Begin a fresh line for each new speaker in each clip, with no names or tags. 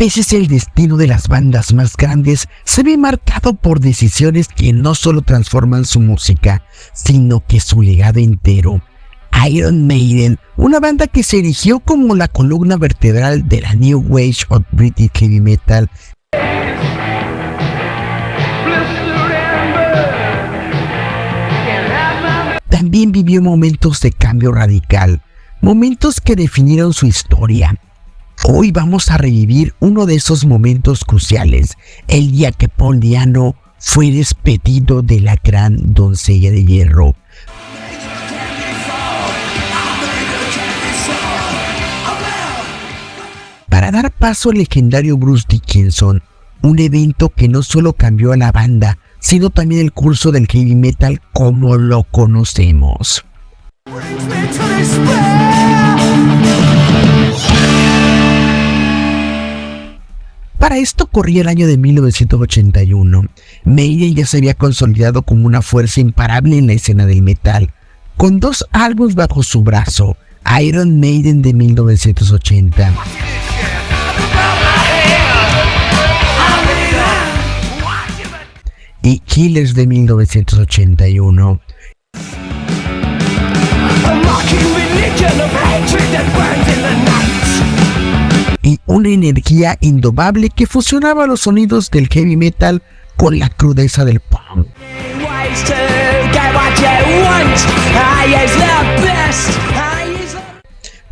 veces el destino de las bandas más grandes se ve marcado por decisiones que no solo transforman su música, sino que su legado entero. Iron Maiden, una banda que se erigió como la columna vertebral de la New Wave of British Heavy Metal, también vivió momentos de cambio radical, momentos que definieron su historia. Hoy vamos a revivir uno de esos momentos cruciales, el día que Paul Di'Anno fue despedido de la gran doncella de hierro. Para dar paso al legendario Bruce Dickinson, un evento que no solo cambió a la banda, sino también el curso del heavy metal como lo conocemos. Para esto corría el año de 1981. Maiden ya se había consolidado como una fuerza imparable en la escena del metal, con 2 álbumes bajo su brazo, Iron Maiden de 1980 y Killers de 1981. Y una energía indomable que fusionaba los sonidos del heavy metal con la crudeza del punk.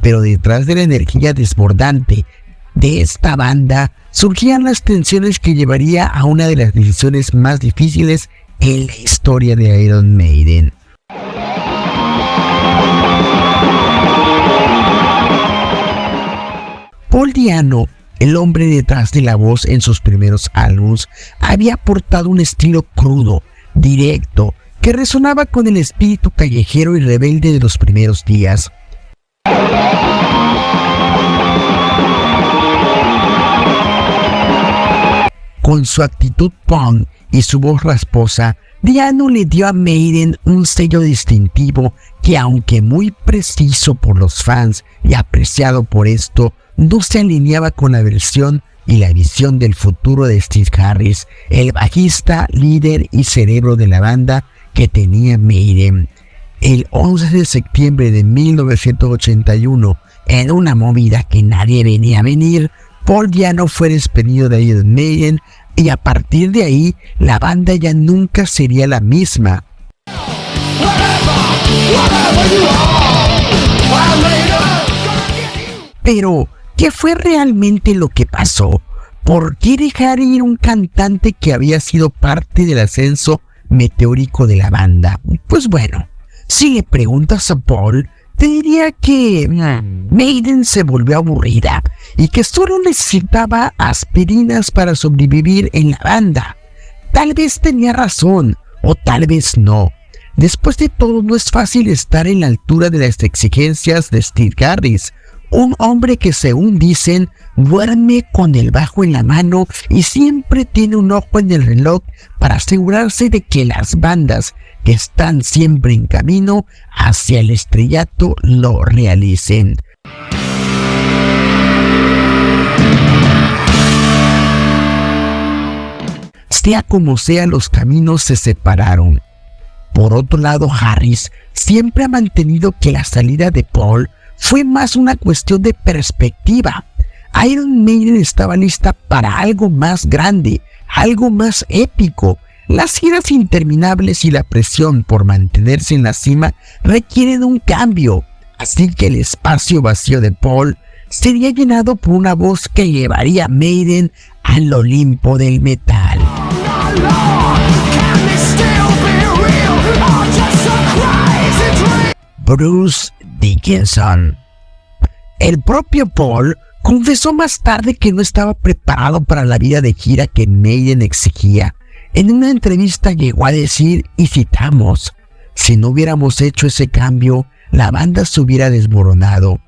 Pero detrás de la energía desbordante de esta banda surgían las tensiones que llevaría a una de las decisiones más difíciles en la historia de Iron Maiden. Paul Di'Anno, el hombre detrás de la voz en sus primeros álbumes, había aportado un estilo crudo, directo, que resonaba con el espíritu callejero y rebelde de los primeros días. Con su actitud punk y su voz rasposa, Di'Anno le dio a Maiden un sello distintivo que, aunque muy preciso por los fans y apreciado por esto, no se alineaba con la versión y la visión del futuro de Steve Harris, el bajista, líder y cerebro de la banda que tenía Maiden. El 11 de septiembre de 1981, en una movida que nadie venía a venir, Paul Di'Anno fue despedido de Iron Maiden y a partir de ahí la banda ya nunca sería la misma. Pero, ¿qué fue realmente lo que pasó? ¿Por qué dejar ir un cantante que había sido parte del ascenso meteórico de la banda? Pues bueno, si le preguntas a Paul, te diría que Maiden se volvió aburrida y que solo necesitaba aspirinas para sobrevivir en la banda. Tal vez tenía razón, o tal vez no. Después de todo, no es fácil estar en la altura de las exigencias de Steve Harris, un hombre que, según dicen, duerme con el bajo en la mano y siempre tiene un ojo en el reloj para asegurarse de que las bandas que están siempre en camino hacia el estrellato lo realicen. Sea como sea, los caminos se separaron. Por otro lado, Harris siempre ha mantenido que la salida de Paul fue más una cuestión de perspectiva. Iron Maiden estaba lista para algo más grande, algo más épico. Las giras interminables y la presión por mantenerse en la cima requieren un cambio, así que el espacio vacío de Paul sería llenado por una voz que llevaría a Maiden al Olimpo del metal. Bruce Dickinson. El propio Paul confesó más tarde que no estaba preparado para la vida de gira que Maiden exigía. En una entrevista llegó a decir, y citamos, si no hubiéramos hecho ese cambio, la banda se hubiera desmoronado.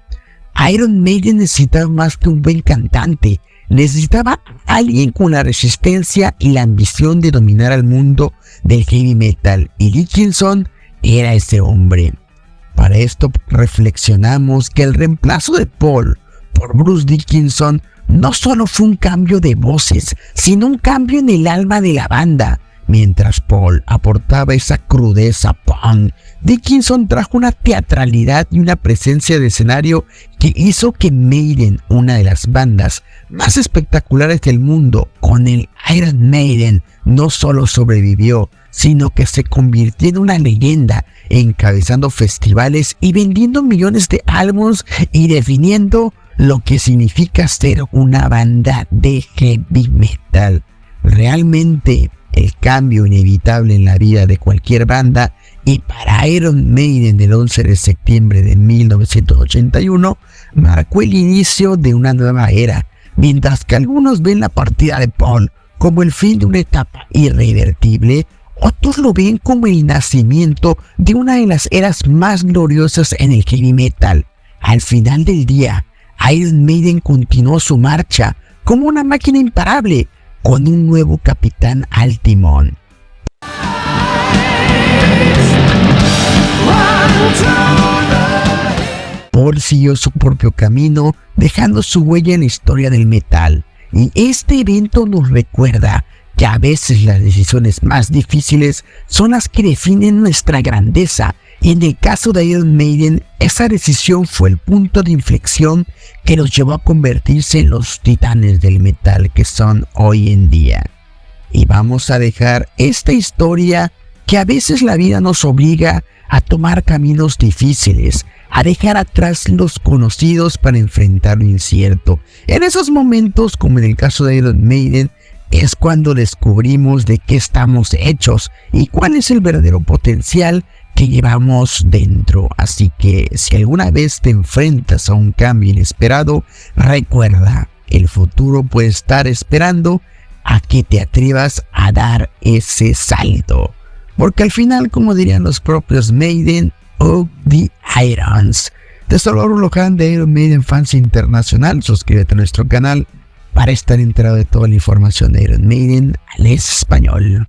Iron Maiden necesitaba más que un buen cantante, necesitaba a alguien con la resistencia y la ambición de dominar al mundo del heavy metal, y Dickinson era ese hombre. Para esto reflexionamos que el reemplazo de Paul por Bruce Dickinson no solo fue un cambio de voces, sino un cambio en el alma de la banda. Mientras Paul aportaba esa crudeza punk, Dickinson trajo una teatralidad y una presencia de escenario que hizo que Maiden, una de las bandas más espectaculares del mundo, con el Iron Maiden, no solo sobrevivió, sino que se convirtió en una leyenda, encabezando festivales y vendiendo millones de álbumes y definiendo lo que significa ser una banda de heavy metal. Realmente, el cambio inevitable en la vida de cualquier banda, y para Iron Maiden el 11 de septiembre de 1981 marcó el inicio de una nueva era, mientras que algunos ven la partida de Paul como el fin de una etapa irrevertible, otros lo ven como el nacimiento de una de las eras más gloriosas en el heavy metal. Al final del día, Iron Maiden continuó su marcha como una máquina imparable, con un nuevo capitán al timón. Paul siguió su propio camino, dejando su huella en la historia del metal. Y este evento nos recuerda que a veces las decisiones más difíciles son las que definen nuestra grandeza. Y en el caso de Iron Maiden, esa decisión fue el punto de inflexión que los llevó a convertirse en los titanes del metal que son hoy en día. Y vamos a dejar esta historia que a veces la vida nos obliga a tomar caminos difíciles, a dejar atrás los conocidos para enfrentar lo incierto. En esos momentos, como en el caso de Iron Maiden, es cuando descubrimos de qué estamos hechos y cuál es el verdadero potencial que llevamos dentro. Así que si alguna vez te enfrentas a un cambio inesperado, recuerda, el futuro puede estar esperando a que te atrevas a dar ese salto. Porque al final, como dirían los propios Maiden, of the Irons. Te saludo Lohan de Iron Maiden Fans Internacional. Suscríbete a nuestro canal para estar enterado de toda la información de Iron Maiden al español.